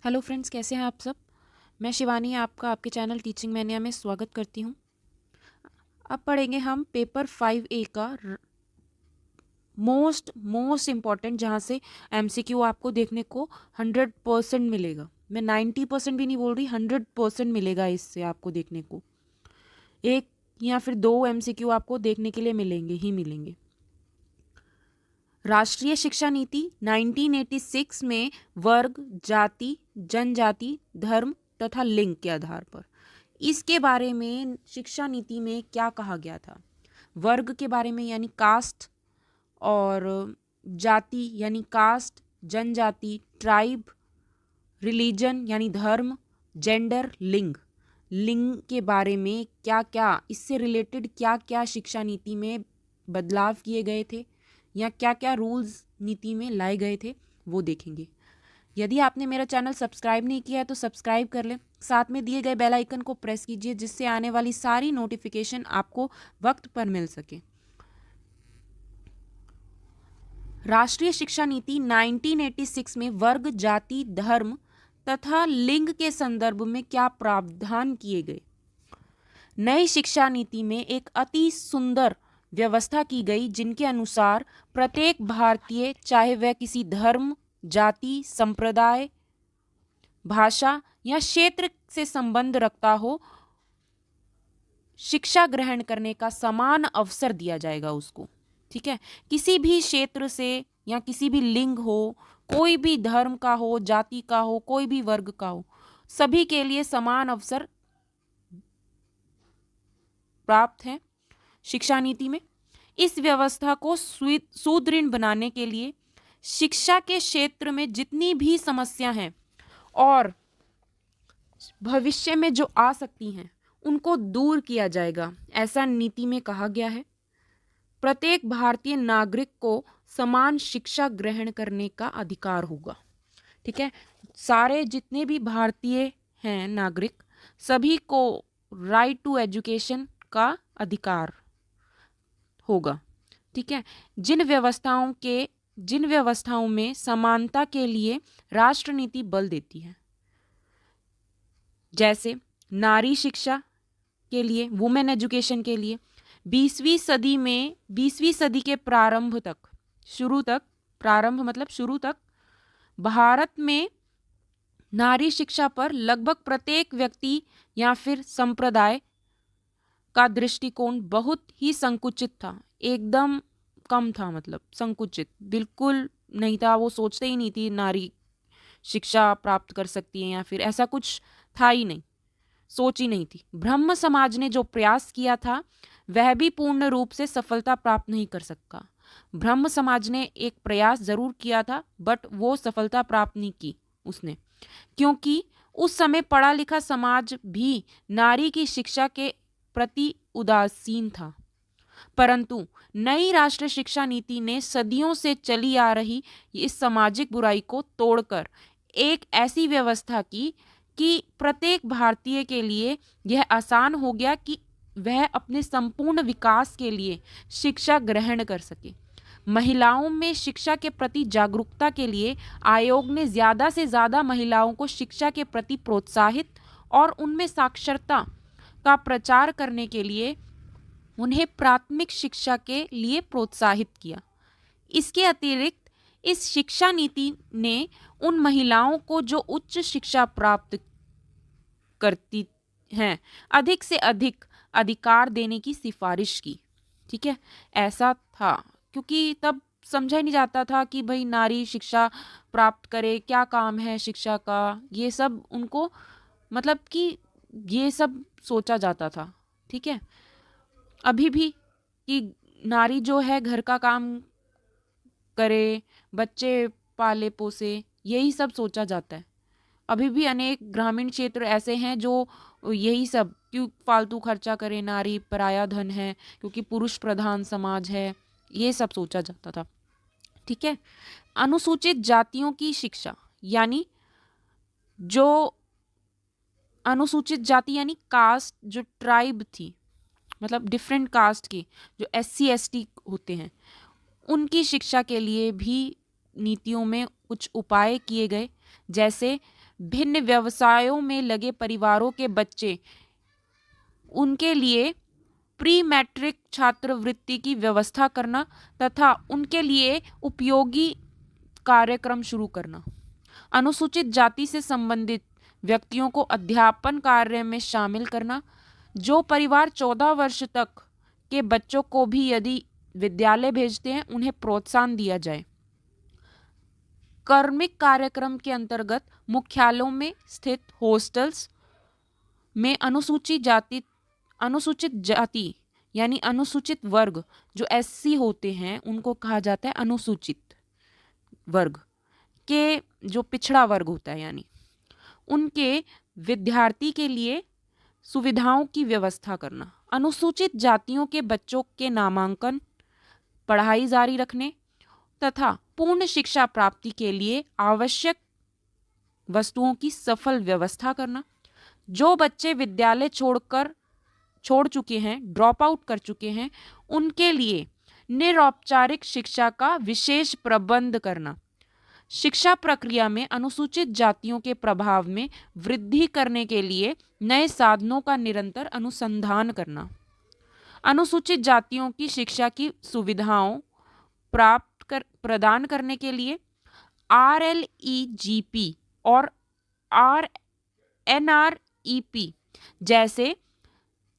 Hello friends, कैसे हैं आप सब। मैं शिवानी आपका आपके चैनल टीचिंग मैनिया में स्वागत करती हूँ। अब पढ़ेंगे हम पेपर 5A का मोस्ट इम्पॉर्टेंट, जहाँ से एमसीक्यू आपको देखने को 100% मिलेगा। मैं 90% भी नहीं बोल रही, 100% मिलेगा इससे आपको देखने को। एक या फिर दो एमसीक्यू आपको देखने के लिए मिलेंगे ही मिलेंगे। राष्ट्रीय शिक्षा नीति 1986 में वर्ग, जाति, जनजाति, धर्म तथा लिंग के आधार पर इसके बारे में शिक्षा नीति में क्या कहा गया था। वर्ग के बारे में यानी कास्ट, और जाति यानी कास्ट, जनजाति, ट्राइब, रिलीजन यानी धर्म, जेंडर, लिंग, लिंग के बारे में क्या क्या, इससे रिलेटेड क्या क्या शिक्षा नीति में बदलाव किए गए थे या क्या क्या रूल्स नीति में लाए गए थे, वो देखेंगे। यदि आपने मेरा चैनल सब्सक्राइब नहीं किया है तो सब्सक्राइब कर लें, साथ में दिए गए बेल आइकन को प्रेस कीजिए, जिससे आने वाली सारी नोटिफिकेशन आपको वक्त पर मिल सके। राष्ट्रीय शिक्षा नीति 1986 में वर्ग, जाति, धर्म तथा लिंग के संदर्भ में क्या प्रावधान किए गए। नई शिक्षा नीति में एक अति सुंदर व्यवस्था की गई, जिनके अनुसार प्रत्येक भारतीय, चाहे वह किसी धर्म, जाति, संप्रदाय, भाषा या क्षेत्र से संबंध रखता हो, शिक्षा ग्रहण करने का समान अवसर दिया जाएगा उसको। ठीक है, किसी भी क्षेत्र से या किसी भी लिंग हो, कोई भी धर्म का हो, जाति का हो, कोई भी वर्ग का हो, सभी के लिए समान अवसर प्राप्त है शिक्षा नीति में। इस व्यवस्था को सुदृढ़ बनाने के लिए शिक्षा के क्षेत्र में जितनी भी समस्या हैं और भविष्य में जो आ सकती हैं, उनको दूर किया जाएगा, ऐसा नीति में कहा गया है। प्रत्येक भारतीय नागरिक को समान शिक्षा ग्रहण करने का अधिकार होगा। ठीक है, सारे जितने भी भारतीय हैं नागरिक, सभी को राइट टू एजुकेशन का अधिकार होगा। ठीक है, जिन व्यवस्थाओं में समानता के लिए राष्ट्र नीति बल देती है, जैसे नारी शिक्षा के लिए, वुमेन एजुकेशन के लिए 20वीं सदी के प्रारंभ तक, प्रारंभ मतलब शुरू तक भारत में नारी शिक्षा पर लगभग प्रत्येक व्यक्ति या फिर संप्रदाय का दृष्टिकोण बहुत ही संकुचित था, एकदम कम था, मतलब संकुचित बिल्कुल नहीं था। वो सोचते ही नहीं थी नारी शिक्षा प्राप्त कर सकती है, या फिर ऐसा कुछ था ही नहीं, सोच ही नहीं थी। ब्रह्म समाज ने जो प्रयास किया था वह भी पूर्ण रूप से सफलता प्राप्त नहीं कर सका। ब्रह्म समाज ने एक प्रयास जरूर किया था, बट वो सफलता प्राप्त नहीं की उसने, क्योंकि उस समय पढ़ा लिखा समाज भी नारी की शिक्षा के प्रति उदासीन था। परंतु नई राष्ट्रीय शिक्षा नीति ने सदियों से चली आ रही इस सामाजिक बुराई को तोड़कर एक ऐसी व्यवस्था की कि प्रत्येक भारतीय के लिए यह आसान हो गया कि वह अपने संपूर्ण विकास के लिए शिक्षा ग्रहण कर सके। महिलाओं में शिक्षा के प्रति जागरूकता के लिए आयोग ने ज़्यादा से ज़्यादा महिलाओं को शिक्षा के प्रति प्रोत्साहित और उनमें साक्षरता का प्रचार करने के लिए उन्हें प्राथमिक शिक्षा के लिए प्रोत्साहित किया। इसके अतिरिक्त इस शिक्षा नीति ने उन महिलाओं को जो उच्च शिक्षा प्राप्त करती हैं, अधिक से अधिक अधिकार देने की सिफारिश की। ठीक है, ऐसा था क्योंकि तब समझा नहीं जाता था कि भाई नारी शिक्षा प्राप्त करे, क्या काम है शिक्षा का, ये सब उनको, मतलब कि ये सब सोचा जाता था। ठीक है, अभी भी कि नारी जो है घर का काम करे, बच्चे पाले पोसे, यही सब सोचा जाता है। अभी भी अनेक ग्रामीण क्षेत्र ऐसे हैं जो यही सब, क्यों फालतू खर्चा करे, नारी पराया धन है, क्योंकि पुरुष प्रधान समाज है, ये सब सोचा जाता था। ठीक है, अनुसूचित जातियों की शिक्षा, यानी जो अनुसूचित जाति यानी कास्ट, जो ट्राइब थी, मतलब डिफरेंट कास्ट की, जो SC ST होते हैं, उनकी शिक्षा के लिए भी नीतियों में कुछ उपाय किए गए। जैसे भिन्न व्यवसायों में लगे परिवारों के बच्चे, उनके लिए प्री मैट्रिक छात्रवृत्ति की व्यवस्था करना तथा उनके लिए उपयोगी कार्यक्रम शुरू करना। अनुसूचित जाति से संबंधित व्यक्तियों को अध्यापन कार्य में शामिल करना। जो परिवार 14 वर्ष तक के बच्चों को भी यदि विद्यालय भेजते हैं, उन्हें प्रोत्साहन दिया जाए। कर्मिक कार्यक्रम के अंतर्गत मुख्यालयों में स्थित हॉस्टल्स में अनुसूचित जाति यानी अनुसूचित वर्ग जो एससी होते हैं, उनको कहा जाता है अनुसूचित वर्ग के, जो पिछड़ा वर्ग होता है, यानी उनके विद्यार्थी के लिए सुविधाओं की व्यवस्था करना। अनुसूचित जातियों के बच्चों के नामांकन, पढ़ाई जारी रखने तथा पूर्ण शिक्षा प्राप्ति के लिए आवश्यक वस्तुओं की सफल व्यवस्था करना। जो बच्चे विद्यालय छोड़ चुके हैं, ड्रॉप आउट कर चुके हैं, उनके लिए निरौपचारिक शिक्षा का विशेष प्रबंध करना। शिक्षा प्रक्रिया में अनुसूचित जातियों के प्रभाव में वृद्धि करने के लिए नए साधनों का निरंतर अनुसंधान करना। अनुसूचित जातियों की शिक्षा की सुविधाओं प्रदान करने के लिए RLEGP और NREP जैसे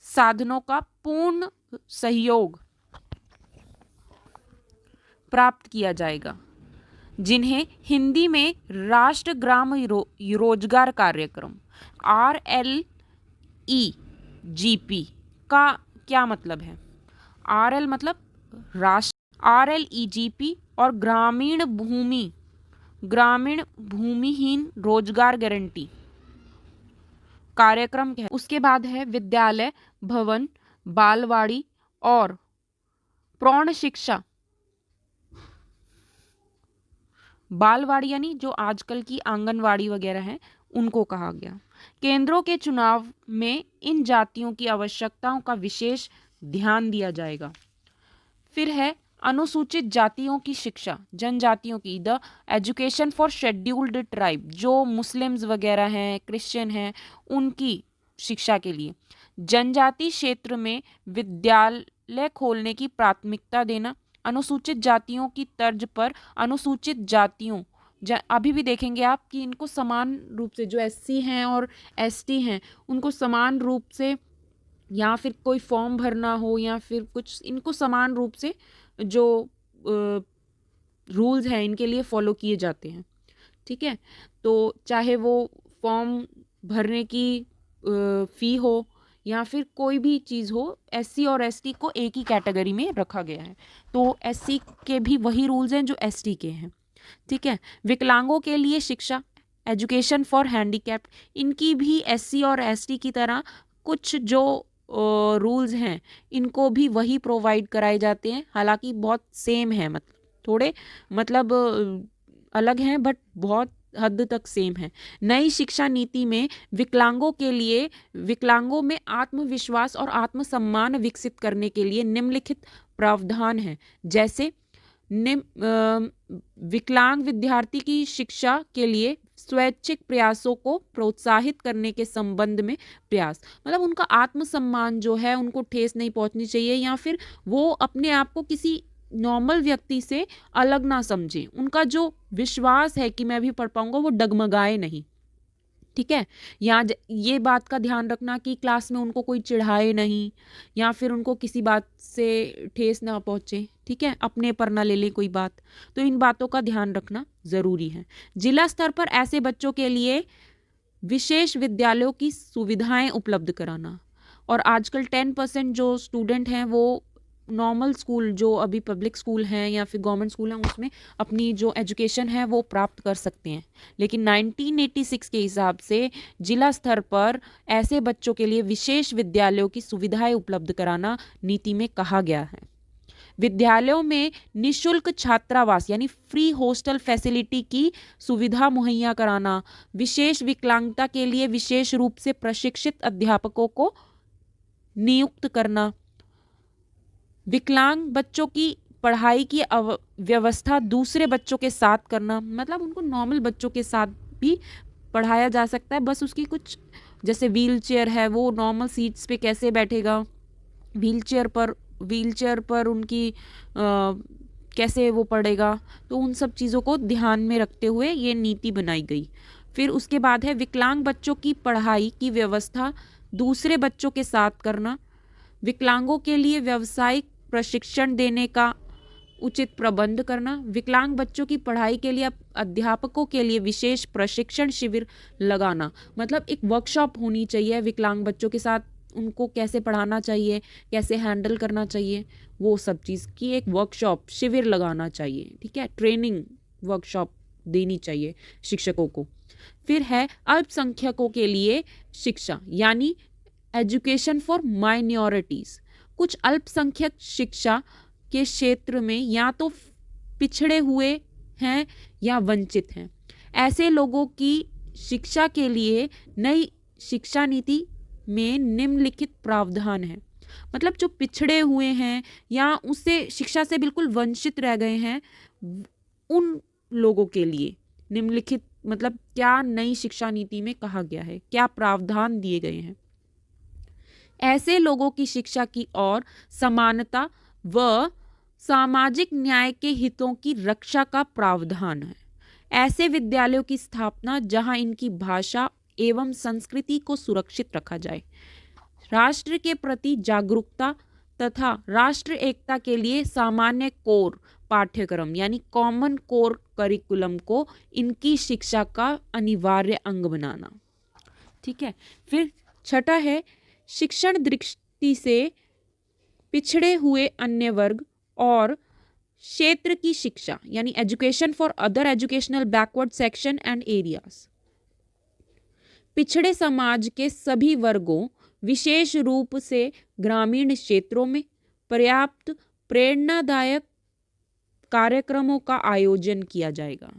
साधनों का पूर्ण सहयोग प्राप्त किया जाएगा, जिन्हें हिंदी में राष्ट्र ग्राम रोजगार कार्यक्रम RLEGP का क्या मतलब है? RL मतलब राष्ट्र, RLEGP और ग्रामीण भूमिहीन रोजगार गारंटी कार्यक्रम है। उसके बाद है विद्यालय भवन, बालवाड़ी और प्रौढ़ शिक्षा। बालवाड़ी यानी जो आजकल की आंगनवाड़ी वगैरह है, उनको कहा गया। केंद्रों के चुनाव में इन जातियों की आवश्यकताओं का विशेष ध्यान दिया जाएगा। फिर है अनुसूचित जातियों की शिक्षा, जनजातियों की, the education for scheduled tribe, जो मुस्लिम्स वगैरह हैं, क्रिश्चियन हैं, उनकी शिक्षा के लिए जनजाति क्षेत्र में विद्यालय खोलने की प्राथमिकता देना। अनुसूचित जातियों की तर्ज पर अनुसूचित जातियों अभी भी देखेंगे आप कि इनको समान रूप से, जो SC हैं और ST हैं, उनको समान रूप से, या फिर कोई फॉर्म भरना हो या फिर कुछ, इनको समान रूप से जो रूल्स हैं इनके लिए फॉलो किए जाते हैं। ठीक है, तो चाहे वो फॉर्म भरने की फ़ी हो या फिर कोई भी चीज़ हो, SC और ST को एक ही कैटेगरी में रखा गया है। तो SC के भी वही रूल्स हैं जो ST के हैं। ठीक है, विकलांगों के लिए शिक्षा, एजुकेशन फॉर हैंडीकैप्ड, इनकी भी SC और ST की तरह कुछ जो रूल्स हैं, इनको भी वही प्रोवाइड कराए जाते हैं। हालांकि बहुत सेम है, थोड़े अलग हैं, बट बहुत हद तक सेम है। नई शिक्षा नीति में विकलांगों में आत्मविश्वास और आत्मसम्मान विकसित करने के लिए निम्नलिखित प्रावधान हैं। जैसे विकलांग विद्यार्थी की शिक्षा के लिए स्वैच्छिक प्रयासों को प्रोत्साहित करने के संबंध में प्रयास, मतलब उनका आत्मसम्मान जो है उनको ठेस नहीं पहुंचनी चाहिए, या फिर वो अपने आप को किसी नॉर्मल व्यक्ति से अलग ना समझे। उनका जो विश्वास है कि मैं भी पढ़ पाऊंगा, वो डगमगाए नहीं। ठीक है, यहाँ ये बात का ध्यान रखना कि क्लास में उनको कोई चिढ़ाए नहीं, या फिर उनको किसी बात से ठेस ना पहुँचे। ठीक है, अपने पर ना ले ले कोई बात, तो इन बातों का ध्यान रखना ज़रूरी है। जिला स्तर पर ऐसे बच्चों के लिए विशेष विद्यालयों की सुविधाएं उपलब्ध कराना। और आजकल 10% जो स्टूडेंट हैं वो नॉर्मल स्कूल, जो अभी पब्लिक स्कूल हैं या फिर गवर्नमेंट स्कूल हैं, उसमें अपनी जो एजुकेशन है वो प्राप्त कर सकते हैं। लेकिन 1986 के हिसाब से जिला स्तर पर ऐसे बच्चों के लिए विशेष विद्यालयों की सुविधाएं उपलब्ध कराना नीति में कहा गया है। विद्यालयों में निःशुल्क छात्रावास यानी फ्री हॉस्टल फैसिलिटी की सुविधा मुहैया कराना। विशेष विकलांगता के लिए विशेष रूप से प्रशिक्षित अध्यापकों को नियुक्त करना। विकलांग बच्चों की पढ़ाई की व्यवस्था दूसरे बच्चों के साथ करना, मतलब उनको नॉर्मल बच्चों के साथ भी पढ़ाया जा सकता है, बस उसकी कुछ, जैसे व्हील चेयर है, वो नॉर्मल सीट्स पे कैसे बैठेगा, व्हील चेयर पर उनकी कैसे वो पढ़ेगा, तो उन सब चीज़ों को ध्यान में रखते हुए ये नीति बनाई गई। फिर उसके बाद है विकलांग बच्चों की पढ़ाई की व्यवस्था दूसरे बच्चों के साथ करना, विकलांगों के लिए व्यावसायिक प्रशिक्षण देने का उचित प्रबंध करना, विकलांग बच्चों की पढ़ाई के लिए अध्यापकों के लिए विशेष प्रशिक्षण शिविर लगाना। मतलब एक वर्कशॉप होनी चाहिए विकलांग बच्चों के साथ, उनको कैसे पढ़ाना चाहिए, कैसे हैंडल करना चाहिए, वो सब चीज़ की एक वर्कशॉप शिविर लगाना चाहिए। ठीक है, ट्रेनिंग वर्कशॉप देनी चाहिए शिक्षकों को। फिर है अल्पसंख्यकों के लिए शिक्षा, यानी एजुकेशन फॉर माइनॉरिटीज़। कुछ अल्पसंख्यक शिक्षा के क्षेत्र में या तो पिछड़े हुए हैं या वंचित हैं। ऐसे लोगों की शिक्षा के लिए नई शिक्षा नीति में निम्नलिखित प्रावधान है। मतलब जो पिछड़े हुए हैं या उससे शिक्षा से बिल्कुल वंचित रह गए हैं, उन लोगों के लिए निम्नलिखित, मतलब क्या नई शिक्षा नीति में कहा गया है, क्या प्रावधान दिए गए हैं। ऐसे लोगों की शिक्षा की ओर समानता व सामाजिक न्याय के हितों की रक्षा का प्रावधान है। ऐसे विद्यालयों की स्थापना जहां इनकी भाषा एवं संस्कृति को सुरक्षित रखा जाए, राष्ट्र के प्रति जागरूकता तथा राष्ट्र एकता के लिए सामान्य कोर पाठ्यक्रम यानी कॉमन कोर करिकुलम को इनकी शिक्षा का अनिवार्य अंग बनाना। ठीक है, फिर छठा है शिक्षण दृष्टि से पिछड़े हुए अन्य वर्ग और क्षेत्र की शिक्षा, यानी education for other educational backward section and areas. पिछड़े समाज के सभी वर्गों, विशेष रूप से ग्रामीण क्षेत्रों में पर्याप्त प्रेरणादायक कार्यक्रमों का आयोजन किया जाएगा।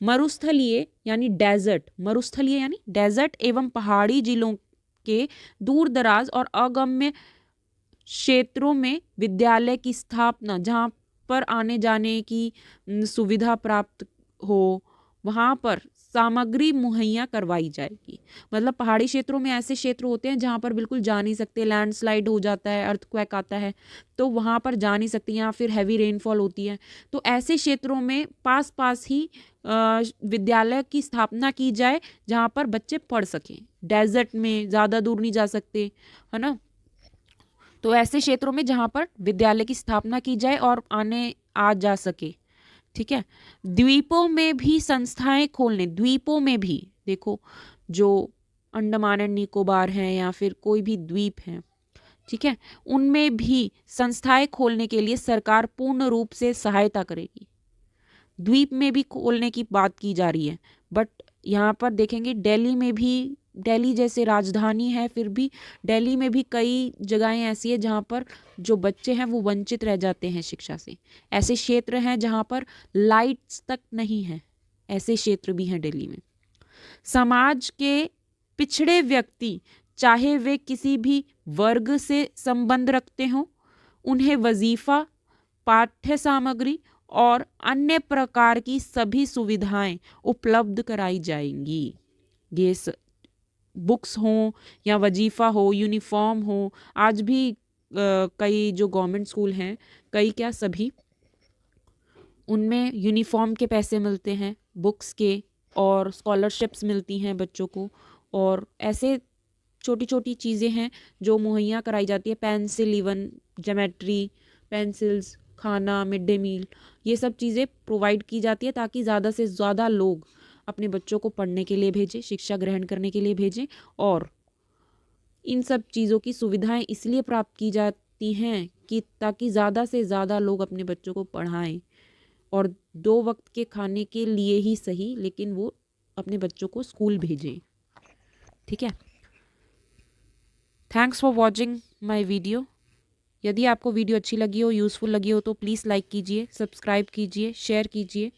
मरुस्थलीय यानी डेजर्ट एवं पहाड़ी जिलों के दूर दराज और अगम्य क्षेत्रों में विद्यालय की स्थापना, जहाँ पर आने जाने की सुविधा प्राप्त हो, वहाँ पर सामग्री मुहैया करवाई जाएगी। मतलब पहाड़ी क्षेत्रों में ऐसे क्षेत्र होते हैं जहाँ पर बिल्कुल जा नहीं सकते, लैंडस्लाइड हो जाता है, अर्थक्वेक आता है, तो वहाँ पर जा नहीं सकते, या फिर हैवी रेनफॉल होती है। तो ऐसे क्षेत्रों में पास ही विद्यालय की स्थापना की जाए जहाँ पर बच्चे पढ़ सकें। डेजर्ट में ज़्यादा दूर नहीं जा सकते, है ना, तो ऐसे क्षेत्रों में जहाँ पर विद्यालय की स्थापना की जाए और आने आ जा सके। ठीक है, द्वीपों में भी संस्थाएं खोलने, द्वीपों में भी देखो, जो अंडमान एंड निकोबार हैं या फिर कोई भी द्वीप हैं, ठीक है, उनमें भी संस्थाएं खोलने के लिए सरकार पूर्ण रूप से सहायता करेगी। द्वीप में भी खोलने की बात की जा रही है, बट यहाँ पर देखेंगे दिल्ली में भी, दिल्ली जैसे राजधानी है, फिर भी दिल्ली में भी कई जगहें ऐसी है जहाँ पर जो बच्चे हैं वो वंचित रह जाते हैं शिक्षा से। ऐसे क्षेत्र हैं जहाँ पर लाइट्स तक नहीं है, ऐसे क्षेत्र भी हैं दिल्ली में। समाज के पिछड़े व्यक्ति, चाहे वे किसी भी वर्ग से संबंध रखते हों, उन्हें वजीफा, पाठ्य सामग्री और अन्य प्रकार की सभी सुविधाएं उपलब्ध कराई जाएंगी। ये बुक्स हों या वजीफ़ा हो, यूनिफॉर्म हो, आज भी कई जो गवर्नमेंट स्कूल हैं, कई क्या सभी, उनमें यूनिफॉर्म के पैसे मिलते हैं, बुक्स के, और स्कॉलरशिप्स मिलती हैं बच्चों को, और ऐसे छोटी छोटी चीज़ें हैं जो मुहैया कराई जाती है। पेंसिल, इवन ज्योमेट्री पेंसिल्स, खाना, मिड डे मील, ये सब चीज़ें प्रोवाइड की जाती है ताकि ज़्यादा से ज़्यादा लोग अपने बच्चों को पढ़ने के लिए भेजें, शिक्षा ग्रहण करने के लिए भेजें। और इन सब चीज़ों की सुविधाएं इसलिए प्राप्त की जाती हैं कि ताकि ज़्यादा से ज़्यादा लोग अपने बच्चों को पढ़ाएं, और 2 वक्त के खाने के लिए ही सही, लेकिन वो अपने बच्चों को स्कूल भेजें। ठीक है, thanks for watching my video. यदि आपको वीडियो अच्छी लगी हो, यूज़फुल लगी हो, तो प्लीज़ लाइक कीजिए, सब्सक्राइब कीजिए, शेयर कीजिए।